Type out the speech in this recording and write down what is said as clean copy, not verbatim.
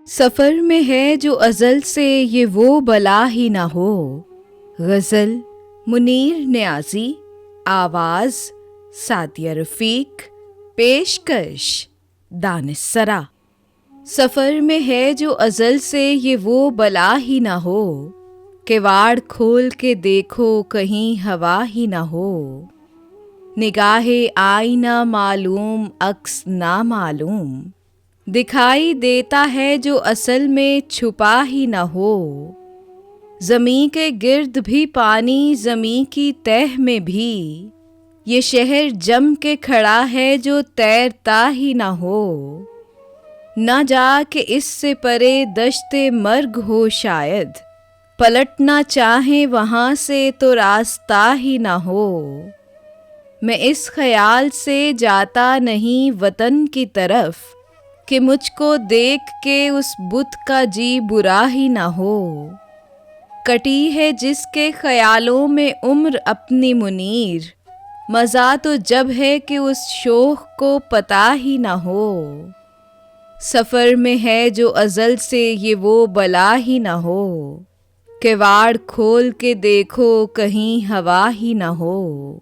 सफ़र में है जो अज़ल से ये वो बला ही ना हो। गज़ल मुनीर न्याज़ी, आवाज़ सादिया रफ़ीक, पेशकश दानिस्सरा। सफ़र में है जो अज़ल से ये वो बला ही ना हो, किवाड़ खोल के देखो कहीं हवा ही ना हो। निगाहे आईना मालूम अक्स ना मालूम, दिखाई देता है जो असल में छुपा ही न हो। ज़मीं के गिर्द भी पानी, ज़मीं की तह में भी ये शहर जम के खड़ा है जो तैरता ही न हो। न जा के इससे परे दश्ते मर्ग हो शायद, पलटना चाहे वहाँ से तो रास्ता ही न हो। मैं इस ख्याल से जाता नहीं वतन की तरफ कि मुझको देख के उस बुत का जी बुरा ही ना हो। कटी है जिसके ख्यालों में उम्र अपनी मुनीर, मज़ा तो जब है कि उस शोख को पता ही ना हो। सफ़र में है जो अज़ल से ये वो बला ही ना हो, किवाड़ खोल के देखो कहीं हवा ही ना हो।